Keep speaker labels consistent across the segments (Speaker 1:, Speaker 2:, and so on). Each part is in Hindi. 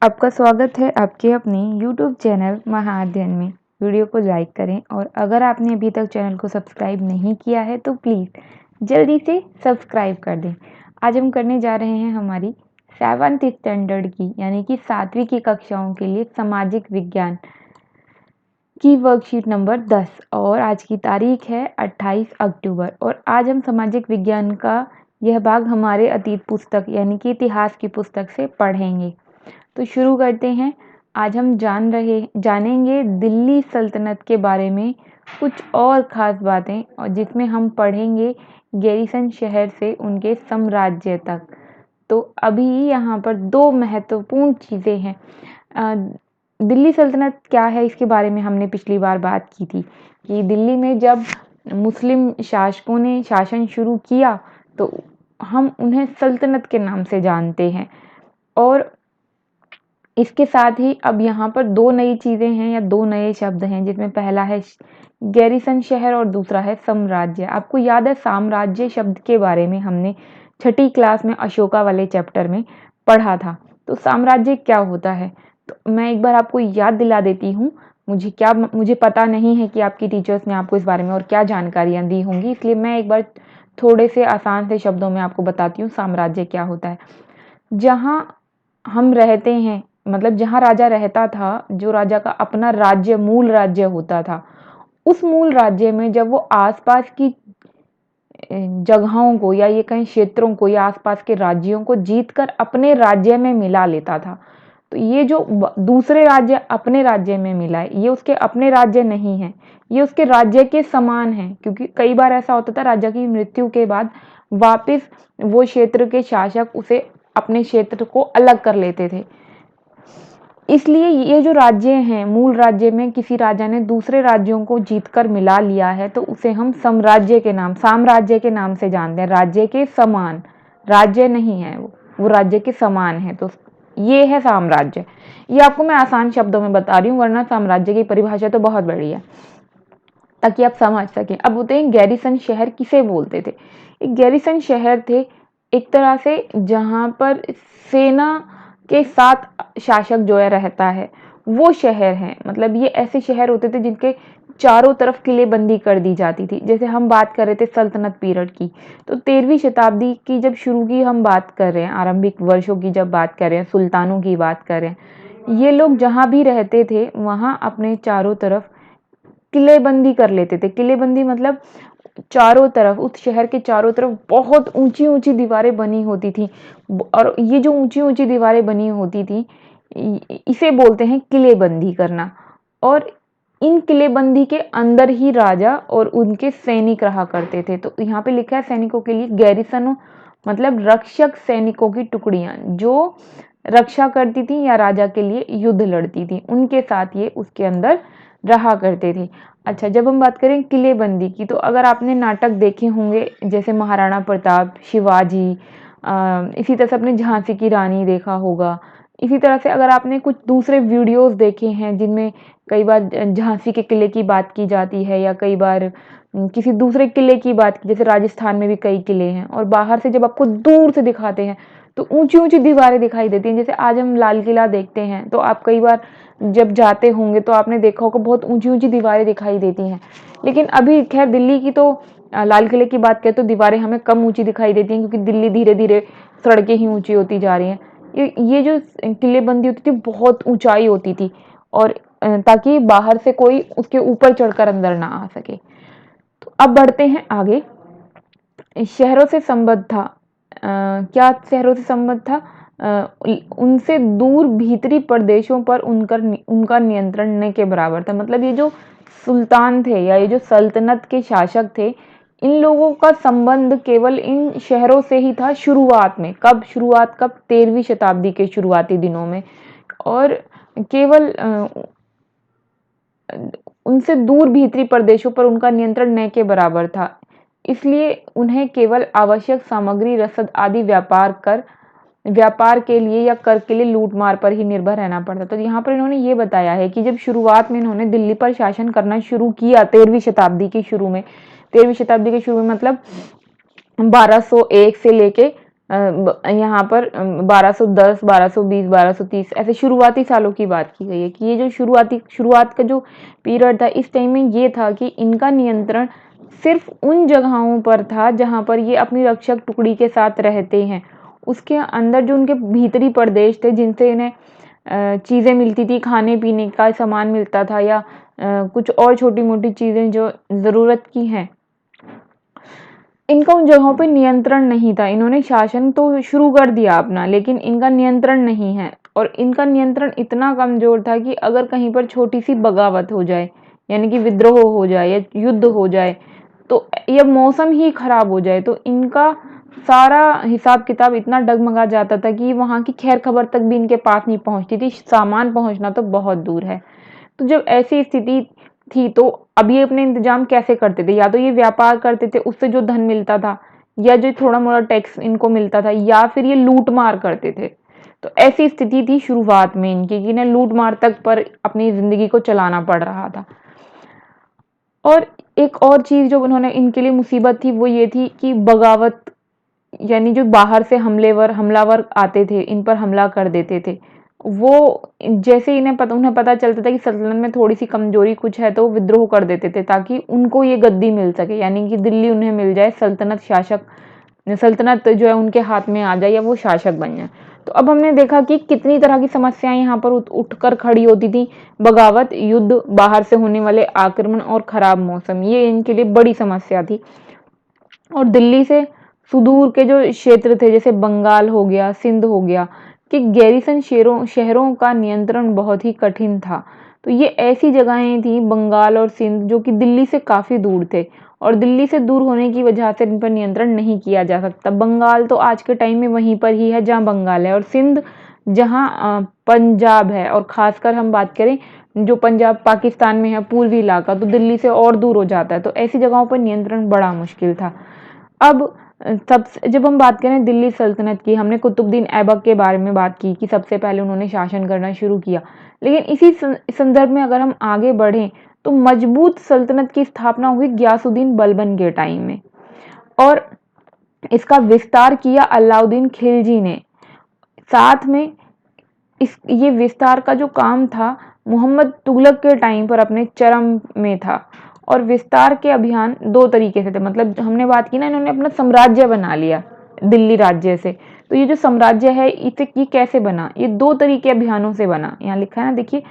Speaker 1: आपका स्वागत है आपके अपने YouTube चैनल महाअध्ययन में। वीडियो को लाइक करें और अगर आपने अभी तक चैनल को सब्सक्राइब नहीं किया है तो प्लीज़ जल्दी से सब्सक्राइब कर दें। आज हम करने जा रहे हैं हमारी 7th स्टैंडर्ड की यानी कि 7वीं की कक्षाओं के लिए सामाजिक विज्ञान की वर्कशीट नंबर 10 और आज की तारीख है 28 अक्टूबर और आज हम सामाजिक विज्ञान का यह भाग हमारे अतीत पुस्तक यानी कि इतिहास की पुस्तक से पढ़ेंगे। तो शुरू करते हैं। आज हम जानेंगे दिल्ली सल्तनत के बारे में कुछ और ख़ास बातें और जिसमें हम पढ़ेंगे गैरीसन शहर से उनके साम्राज्य तक। तो अभी यहाँ पर दो महत्वपूर्ण चीज़ें हैं। दिल्ली सल्तनत क्या है इसके बारे में हमने पिछली बार बात की थी कि दिल्ली में जब मुस्लिम शासकों ने शासन शुरू किया तो हम उन्हें सल्तनत के नाम से जानते हैं। और इसके साथ ही अब यहाँ पर दो नई चीज़ें हैं या दो नए शब्द हैं जिसमें पहला है गैरीसन शहर और दूसरा है साम्राज्य। आपको याद है साम्राज्य शब्द के बारे में हमने छठी क्लास में अशोका वाले चैप्टर में पढ़ा था। तो साम्राज्य क्या होता है तो मैं एक बार आपको याद दिला देती हूँ। मुझे पता नहीं है कि आपकी टीचर्स ने आपको इस बारे में और क्या जानकारियाँ दी होंगी, इसलिए मैं एक बार थोड़े से आसान से शब्दों में आपको बताती हूँ साम्राज्य क्या होता है। जहाँ हम रहते हैं मतलब जहाँ राजा रहता था, जो राजा का अपना राज्य मूल राज्य होता था, उस मूल राज्य में जब वो आसपास की जगहों को या ये कहीं क्षेत्रों को या आसपास के राज्यों को जीतकर अपने राज्य में मिला लेता था, तो ये जो दूसरे राज्य अपने राज्य में मिला है ये उसके अपने राज्य नहीं है, ये उसके राज्य के समान है। क्योंकि कई बार ऐसा होता था राजा की मृत्यु के बाद वापस वो क्षेत्र के शासक उसे अपने क्षेत्र को अलग कर लेते थे। इसलिए ये जो राज्य हैं मूल राज्य में किसी राजा ने दूसरे राज्यों को जीतकर मिला लिया है तो उसे हम साम्राज्य के नाम से जानते हैं। राज्य के समान, राज्य नहीं है वो राज्य के समान है। तो ये है साम्राज्य। ये आपको मैं आसान शब्दों में बता रही हूँ वरना साम्राज्य की परिभाषा तो बहुत बड़ी है ताकि आप समझ सकें। अब होते हैं गैरीसन शहर किसे बोलते थे। एक गैरीसन शहर थे एक तरह से जहाँ पर सेना के साथ शासक जो है रहता है वो शहर है। मतलब ये ऐसे शहर होते थे जिनके चारों तरफ किलेबंदी कर दी जाती थी। जैसे हम बात कर रहे थे सल्तनत पीरियड की, तो 13वीं शताब्दी की जब शुरू की हम बात कर रहे हैं, आरंभिक वर्षों की जब बात कर रहे हैं, सुल्तानों की बात कर रहे हैं, ये लोग जहाँ भी रहते थे वहाँ अपने चारों तरफ किलेबंदी कर लेते थे। किलेबंदी मतलब चारों तरफ उस शहर के चारों तरफ बहुत ऊंची ऊंची दीवारें बनी होती थी और ये जो ऊंची ऊंची दीवारें बनी होती थी इसे बोलते हैं किलेबंदी करना। और इन किलेबंदी के अंदर ही राजा और उनके सैनिक रहा करते थे। तो यहाँ पे लिखा है सैनिकों के लिए गैरिसनों मतलब रक्षक सैनिकों की टुकड़ियां जो रक्षा करती थी या राजा के लिए युद्ध लड़ती थी, उनके साथ ये उसके अंदर रहा करते थे। अच्छा, जब हम बात करें किलेबंदी की तो अगर आपने नाटक देखे होंगे जैसे महाराणा प्रताप, शिवाजी, इसी तरह से आपने झांसी की रानी देखा होगा। इसी तरह से अगर आपने कुछ दूसरे वीडियोस देखे हैं जिनमें कई बार झांसी के किले की बात की जाती है या कई बार किसी दूसरे किले की बात की, जैसे राजस्थान में भी कई किले हैं और बाहर से जब आपको दूर से दिखाते हैं तो ऊंची ऊंची दीवारें दिखाई देती हैं। जैसे आज हम लाल किला देखते हैं तो आप कई बार जब जाते होंगे तो आपने देखा होगा बहुत ऊंची ऊंची दीवारें दिखाई देती हैं। लेकिन अभी खैर दिल्ली की तो लाल किले की बात करें तो दीवारें हमें कम ऊंची दिखाई देती हैं क्योंकि दिल्ली धीरे धीरे सड़कें ही ऊंची होती जा रही हैं। ये जो किलेबंदी होती थी बहुत ऊंचाई होती थी और ताकि बाहर से कोई उसके ऊपर चढ़कर अंदर ना आ सके। तो अब बढ़ते हैं आगे। शहरों से संबद्ध था क्या शहरों से संबद्ध था? उनसे दूर भीतरी प्रदेशों पर उनका नियंत्रण नहीं के बराबर था। मतलब ये जो सुल्तान थे या ये जो सल्तनत के शासक थे इन लोगों का संबंध केवल इन शहरों से ही था शुरुआत में। कब 13वीं शताब्दी के शुरुआती दिनों में। और केवल उनसे दूर भीतरी प्रदेशों पर उनका नियंत्रण न के बराबर था, इसलिए उन्हें केवल आवश्यक सामग्री, रसद आदि व्यापार के लिए या कर के लिए लूटमार पर ही निर्भर रहना पड़ता। तो यहाँ पर इन्होंने ये बताया है कि जब शुरुआत में इन्होंने दिल्ली पर शासन करना शुरू किया 13वीं शताब्दी के शुरू में, 13वीं शताब्दी के शुरू में मतलब 1201 से लेके यहाँ पर 1210, 1220, 1230 ऐसे शुरुआती सालों की बात की गई है कि ये जो शुरुआत का जो पीरियड था, इस टाइम में ये था कि इनका नियंत्रण सिर्फ उन जगहों पर था जहाँ पर ये अपनी रक्षक टुकड़ी के साथ रहते हैं। उसके अंदर जो उनके भीतरी प्रदेश थे जिनसे इन्हें चीज़ें मिलती थी, खाने पीने का सामान मिलता था या कुछ और छोटी मोटी चीज़ें जो ज़रूरत की हैं, इनका उन जगहों पे नियंत्रण नहीं था। इन्होंने शासन तो शुरू कर दिया अपना, लेकिन इनका नियंत्रण नहीं है। और इनका नियंत्रण इतना कमज़ोर था कि अगर कहीं पर छोटी सी बगावत हो जाए, यानी कि विद्रोह हो जाए या युद्ध हो जाए, तो या मौसम ही खराब हो जाए, तो इनका सारा हिसाब किताब इतना डगमगा जाता था कि वहाँ की खैर खबर तक भी इनके पास नहीं पहुँचती थी, सामान पहुँचना तो बहुत दूर है। तो जब ऐसी स्थिति थी तो अब ये अपने इंतजाम कैसे करते थे? या तो ये व्यापार करते थे, उससे जो धन मिलता था, या जो थोड़ा मोड़ा टैक्स इनको मिलता था, या फिर ये लूट मार करते थे। तो ऐसी स्थिति थी शुरुआत में इनकी कि इन्हें लूट मार तक पर अपनी जिंदगी को चलाना पड़ रहा था। और एक और चीज जो उन्होंने इनके लिए मुसीबत थी वो ये थी कि बगावत, यानी जो बाहर से हमलावर आते थे, इन पर हमला कर देते थे। वो जैसे उन्हें पता चलता था कि सल्तनत में थोड़ी सी कमजोरी कुछ है, तो वो विद्रोह कर देते थे ताकि उनको ये गद्दी मिल सके, यानी कि दिल्ली उन्हें मिल जाए, सल्तनत जो है उनके हाथ में आ जाए या वो शासक बन जाए। तो अब हमने देखा कि कितनी तरह की समस्याएं यहाँ पर उठकर खड़ी होती थी। बगावत, युद्ध, बाहर से होने वाले आक्रमण और खराब मौसम, ये इनके लिए बड़ी समस्या थी। और दिल्ली से सुदूर के जो क्षेत्र थे, जैसे बंगाल हो गया, सिंध हो गया, कि गैरिसन शहरों का नियंत्रण बहुत ही कठिन था। तो ये ऐसी जगहें थी, बंगाल और सिंध, जो कि दिल्ली से काफ़ी दूर थे, और दिल्ली से दूर होने की वजह से इन पर नियंत्रण नहीं किया जा सकता। बंगाल तो आज के टाइम में वहीं पर ही है जहाँ बंगाल है, और सिंध जहाँ पंजाब है, और ख़ासकर हम बात करें जो पंजाब पाकिस्तान में है, पूर्वी इलाका, तो दिल्ली से और दूर हो जाता है। तो ऐसी जगहों पर नियंत्रण बड़ा मुश्किल था। अब जब हम बात करें दिल्ली सल्तनत की, हमने कुतुबुद्दीन ऐबक के बारे में बात की कि सबसे पहले उन्होंने शासन करना शुरू किया, लेकिन इसी संदर्भ में अगर हम आगे बढ़ें तो मजबूत सल्तनत की स्थापना हुई गयासुद्दीन बलबन के टाइम में, और इसका विस्तार किया अलाउद्दीन खिलजी ने। साथ में ये विस्तार का जो काम था मोहम्मद तुगलक के टाइम पर अपने चरम में था। और विस्तार के अभियान दो तरीके से थे, मतलब हमने बात की ना, इन्होंने अपना साम्राज्य बना लिया दिल्ली राज्य से। तो ये जो साम्राज्य है इसे ये कैसे बना, ये दो तरीके अभियानों से बना। यहाँ लिखा है ना, देखिए,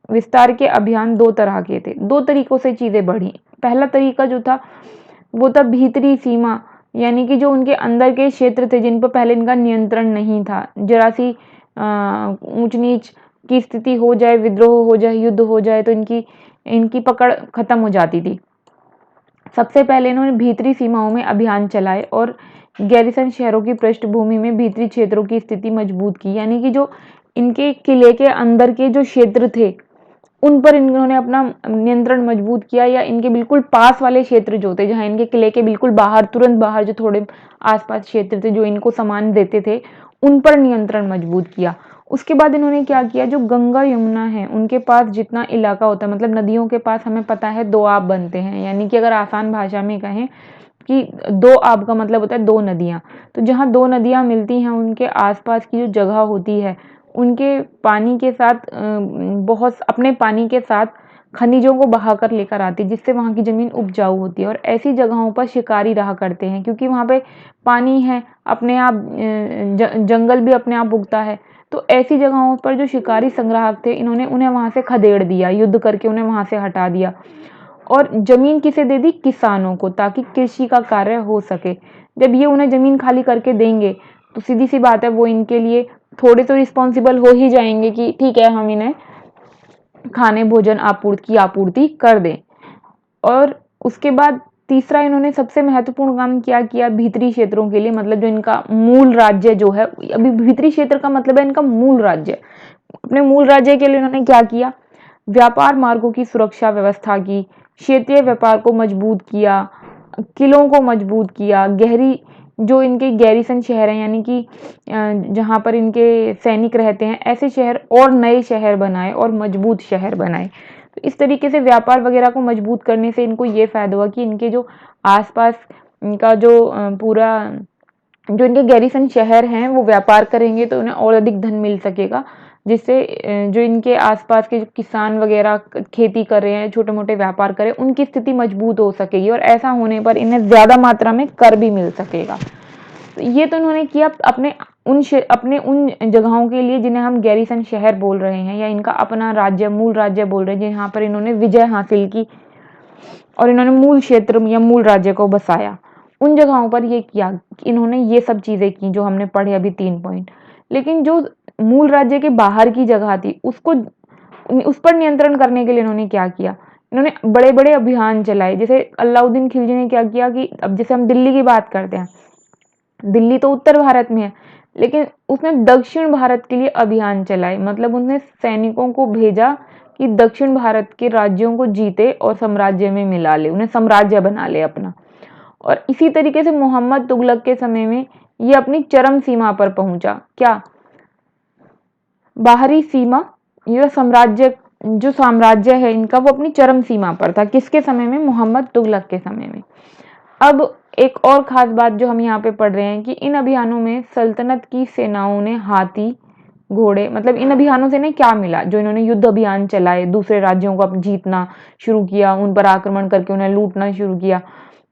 Speaker 1: विस्तार के अभियान दो तरह के थे, दो तरीकों से चीजें बढ़ी। पहला तरीका जो था वो था भीतरी सीमा, यानी कि जो उनके अंदर के क्षेत्र थे जिन पर पहले इनका नियंत्रण नहीं था, जरा सी ऊंच नीच की स्थिति हो जाए, विद्रोह हो जाए, युद्ध हो जाए, तो इनकी पकड़ खत्म हो जाती थी। सबसे पहले इन्होंने भीतरी सीमाओं में अभियान चलाए और गैरिसन शहरों की पृष्ठभूमि में भीतरी क्षेत्रों की स्थिति मजबूत की, यानी कि जो इनके किले के अंदर के जो क्षेत्र थे उन पर इन्होंने अपना नियंत्रण मजबूत किया, या इनके बिल्कुल पास वाले क्षेत्र जो थे, जहाँ इनके किले के बिल्कुल बाहर, तुरंत बाहर जो थोड़े आसपास क्षेत्र थे जो इनको सामान देते थे, उन पर नियंत्रण मजबूत किया। उसके बाद इन्होंने क्या किया, जो गंगा यमुना है उनके पास जितना इलाका होता है, मतलब नदियों के पास हमें पता है दो आप बनते हैं, यानी कि अगर आसान भाषा में कहें कि दो आप का मतलब होता है दो नदियाँ। तो जहाँ दो नदियाँ मिलती हैं उनके आसपास की जो जगह होती है, उनके पानी के साथ बहुत अपने पानी के साथ खनिजों को बहाकर लेकर आती है, जिससे वहाँ की ज़मीन उपजाऊ होती है। और ऐसी जगहों पर शिकारी रहा करते हैं, क्योंकि वहाँ पे पानी है, अपने आप जंगल भी अपने आप उगता है। तो ऐसी जगहों पर जो शिकारी संग्राहक थे, इन्होंने उन्हें वहाँ से खदेड़ दिया, युद्ध करके उन्हें वहाँ से हटा दिया। और जमीन किसे दे दी, किसानों को, ताकि कृषि का कार्य हो सके। जब ये उन्हें जमीन खाली करके देंगे तो सीधी सी बात है वो इनके लिए थोड़े तो रिस्पॉन्सिबल हो ही जाएंगे कि ठीक है, हम इन्हें खाने भोजन आपूर्ति कर दें। और उसके बाद तीसरा इन्होंने सबसे महत्वपूर्ण काम क्या किया भीतरी क्षेत्रों के लिए, मतलब जो इनका मूल राज्य जो है, अभी भीतरी क्षेत्र का मतलब है इनका मूल राज्य। अपने मूल राज्य के लिए इन्होंने क्या किया, व्यापार मार्गों की सुरक्षा व्यवस्था की, क्षेत्रीय व्यापार को मजबूत किया, किलों को मजबूत किया, जो इनके गैरिसन शहर हैं, यानी कि जहाँ पर इनके सैनिक रहते हैं, ऐसे शहर और नए शहर बनाए और मजबूत शहर बनाए। तो इस तरीके से व्यापार वगैरह को मजबूत करने से इनको ये फायदा हुआ कि इनके जो आसपास इनका जो पूरा जो इनके गैरीसन शहर हैं वो व्यापार करेंगे तो उन्हें और अधिक धन मिल सकेगा, जिससे जो इनके आसपास के जो किसान वगैरह खेती कर रहे हैं, छोटे मोटे व्यापार कर रहे हैं, उनकी स्थिति मजबूत हो सकेगी और ऐसा होने पर इन्हें ज़्यादा मात्रा में कर भी मिल सकेगा। ये तो इन्होंने किया अपने उन जगहों के लिए जिन्हें हम गैरीसन शहर बोल रहे हैं, या इनका अपना राज्य, मूल राज्य बोल रहे हैं, जहाँ पर इन्होंने विजय हासिल की और इन्होंने मूल क्षेत्र या मूल राज्य को बसाया। उन जगहों पर ये किया, इन्होंने ये सब चीज़ें की जो हमने पढ़े अभी 3 पॉइंट। लेकिन जो मूल राज्य के बाहर की जगह थी उस पर नियंत्रण करने के लिए इन्होंने क्या किया, इन्होंने बड़े-बड़े अभियान चलाए। जैसे अलाउद्दीन खिलजी ने क्या किया कि अब जैसे हम दिल्ली की बात करते हैं, दिल्ली तो उत्तर भारत में है, लेकिन उसने दक्षिण भारत के लिए अभियान चलाए। मतलब उसने सैनिकों को भेजा कि दक्षिण भारत के राज्यों को जीते और साम्राज्य में मिला ले, उन्हें साम्राज्य बना ले अपना। और इसी तरीके से मोहम्मद तुगलक के समय में ये अपनी चरम सीमा पर पहुंचा। क्या? बाहरी सीमा, यह जो साम्राज्य है इनका, वो अपनी चरम सीमा पर था। किसके समय में? मोहम्मद तुगलक के समय में। अब एक और खास बात जो हम यहाँ पे पढ़ रहे हैं कि इन अभियानों में सल्तनत की सेनाओं ने हाथी, घोड़े, मतलब इन अभियानों से इन्हें क्या मिला? जो इन्होंने युद्ध अभियान चलाए, दूसरे राज्यों को जीतना शुरू किया, उन पर आक्रमण करके उन्हें लूटना शुरू किया,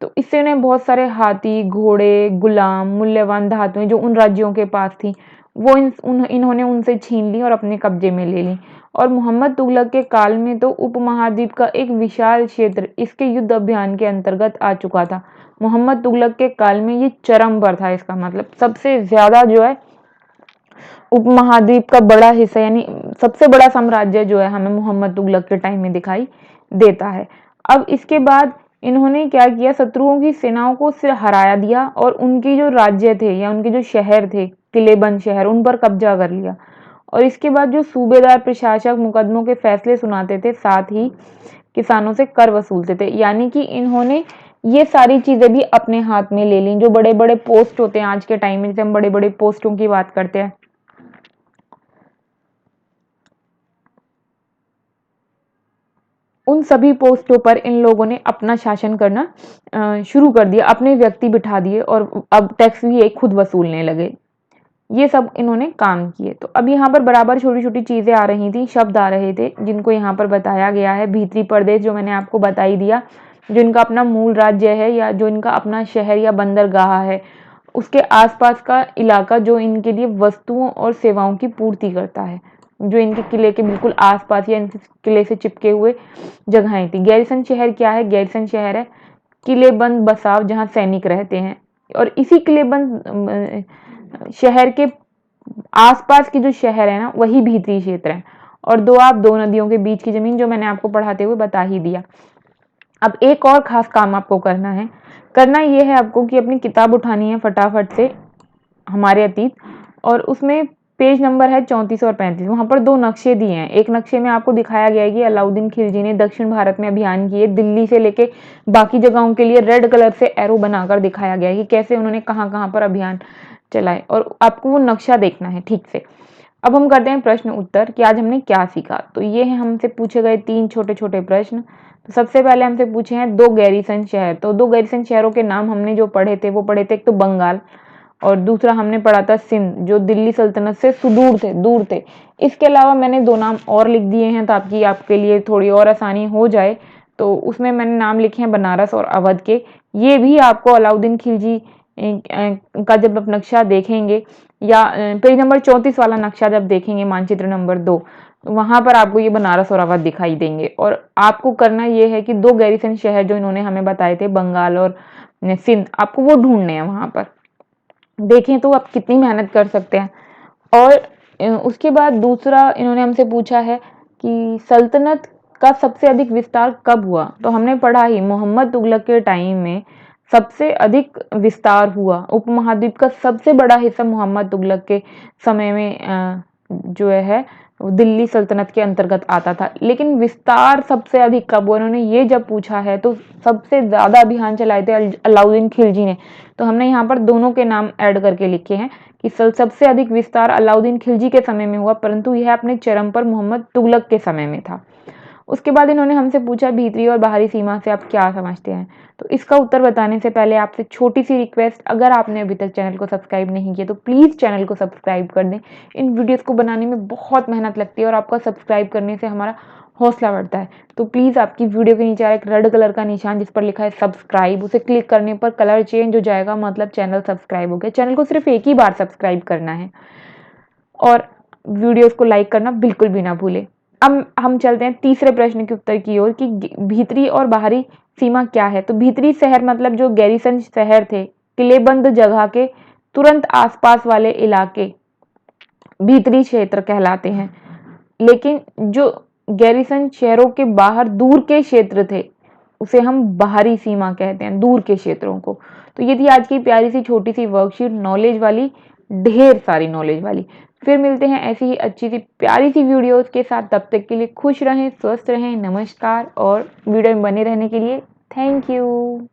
Speaker 1: तो इससे उन्हें बहुत सारे हाथी, घोड़े, गुलाम, मूल्यवान धातुएं जो उन राज्यों के पास थी वो इन्होंने उनसे छीन ली और अपने कब्जे में ले ली। और मोहम्मद तुगलक के काल में तो उपमहाद्वीप का एक विशाल क्षेत्र इसके युद्ध अभियान के अंतर्गत आ चुका था। मोहम्मद तुगलक के काल में ये चरम पर था। इसका मतलब सबसे ज्यादा जो है उपमहाद्वीप का बड़ा हिस्सा, यानी सबसे बड़ा साम्राज्य जो है हमें मोहम्मद तुगलक के टाइम में दिखाई देता है। अब इसके बाद इन्होंने क्या किया, शत्रुओं की सेनाओं को सिर हराया दिया और उनकी जो राज्य थे या उनके जो शहर थे, किलेबंद शहर, उन पर कब्जा कर लिया। और इसके बाद जो सूबेदार प्रशासक मुकदमों के फैसले सुनाते थे, साथ ही किसानों से कर वसूलते थे। यानी कि इन्होंने ये सारी चीजें भी अपने हाथ में ले ली। जो बड़े बड़े पोस्ट होते हैं आज के टाइम में, जैसे हम बड़े बड़े पोस्टों की बात करते हैं, उन सभी पोस्टों पर इन लोगों ने अपना शासन करना शुरू कर दिया, अपने व्यक्ति बिठा दिए और अब टैक्स भी एक खुद वसूलने लगे। ये सब इन्होंने काम किए। तो अब यहाँ पर बराबर छोटी छोटी चीजें आ रही थी, शब्द आ रहे थे, जिनको यहाँ पर बताया गया है। भीतरी प्रदेश जो मैंने आपको बता ही दिया, जो इनका अपना मूल राज्य है या जो इनका अपना शहर या बंदरगाह है, उसके आसपास का इलाका जो इनके लिए वस्तुओं और सेवाओं की पूर्ति करता है, जो इनके किले के बिल्कुल आसपास या इनके किले से चिपके हुए जगहें थी। गैरिसन शहर क्या है? गैरिसन शहर है किलेबंद बसाव जहाँ सैनिक रहते हैं, और इसी किलेबंद शहर के आसपास के जो शहर है ना, वही भीतरी क्षेत्र है। और दो नदियों के बीच की जमीन, जो मैंने आपको पढ़ाते हुए बता ही दिया। अब एक और खास काम आपको करना ये है आपको कि अपनी किताब उठानी है फटाफट से, हमारे अतीत, और उसमें पेज नंबर है 34 और 35। वहां पर 2 नक्शे दिए हैं। एक नक्शे में आपको दिखाया गया है कि अलाउद्दीन खिलजी ने दक्षिण भारत में अभियान किए, दिल्ली से लेके बाकी जगहों के लिए रेड कलर से एरो बनाकर दिखाया गया है कि कैसे उन्होंने कहाँ कहाँ पर अभियान चलाए, और आपको वो नक्शा देखना है ठीक से। अब हम करते हैं प्रश्न उत्तर कि आज हमने क्या सीखा। तो ये है हमसे पूछे गए 3 छोटे छोटे प्रश्न। तो सबसे पहले हमसे पूछे हैं 2 गैरीसन शहर। तो 2 गैरीसन शहरों के नाम हमने जो पढ़े थे वो पढ़े थे, एक तो बंगाल और दूसरा हमने पढ़ा था सिंध, जो दिल्ली सल्तनत से दूर थे। इसके अलावा मैंने 2 नाम और लिख दिए हैं ताकि आपके लिए थोड़ी और आसानी हो जाए। तो उसमें मैंने नाम लिखे हैं बनारस और अवध के। ये भी आपको अलाउद्दीन खिलजी का जब आप नक्शा देखेंगे या पेज नंबर 34 वाला नक्शा जब देखेंगे, मानचित्र नंबर 2, वहां पर आपको ये बनारस और अवध दिखाई देंगे। और आपको करना ये है कि 2 गैरीसन शहर जो इन्होंने हमें बताए थे, बंगाल और सिंध, आपको वो ढूंढने हैं। वहां पर देखें तो आप कितनी मेहनत कर सकते हैं। और उसके बाद दूसरा इन्होंने हमसे पूछा है कि सल्तनत का सबसे अधिक विस्तार कब हुआ। तो हमने पढ़ा ही मोहम्मद तुगलक के टाइम में सबसे अधिक विस्तार हुआ। उपमहाद्वीप का सबसे बड़ा हिस्सा मोहम्मद तुगलक के समय में जो है दिल्ली सल्तनत के अंतर्गत आता था। लेकिन विस्तार सबसे अधिक कब हुआ, उन्होंने ये जब पूछा है, तो सबसे ज्यादा अभियान चलाए थे अलाउद्दीन खिलजी ने। तो हमने यहाँ पर दोनों के नाम ऐड करके लिखे हैं कि सबसे अधिक विस्तार अलाउद्दीन खिलजी के समय में हुआ, परंतु यह अपने चरम पर मोहम्मद तुगलक के समय में था। उसके बाद इन्होंने हमसे पूछा भीतरी और बाहरी सीमा से आप क्या समझते हैं। तो इसका उत्तर बताने से पहले आपसे छोटी सी रिक्वेस्ट, अगर आपने अभी तक चैनल को सब्सक्राइब नहीं किया तो प्लीज़ चैनल को सब्सक्राइब कर दें। इन वीडियोज़ को बनाने में बहुत मेहनत लगती है और आपका सब्सक्राइब करने से हमारा हौसला बढ़ता है। तो प्लीज़ आपकी वीडियो के नीचे एक रेड कलर का निशान जिस पर लिखा है सब्सक्राइब, उसे क्लिक करने पर कलर चेंज हो जाएगा, मतलब चैनल सब्सक्राइब हो गया। चैनल को सिर्फ एक ही बार सब्सक्राइब करना है और वीडियोस को लाइक करना बिल्कुल भी ना भूलें। अब हम चलते हैं तीसरे प्रश्न के उत्तर की ओर कि भीतरी और बाहरी सीमा क्या है। तो भीतरी शहर मतलब जो गैरिसन शहर थे, किलेबंद जगह के तुरंत आसपास वाले इलाके भीतरी क्षेत्र कहलाते हैं। लेकिन जो गैरिसन शहरों के बाहर दूर के क्षेत्र थे उसे हम बाहरी सीमा कहते हैं, दूर के क्षेत्रों को। तो ये थी आज की प्यारी सी छोटी सी वर्कशीट, नॉलेज वाली, ढेर सारी नॉलेज वाली। फिर मिलते हैं ऐसी ही अच्छी सी प्यारी सी वीडियोस के साथ। तब तक के लिए खुश रहें, स्वस्थ रहें, नमस्कार। और वीडियो में बने रहने के लिए थैंक यू।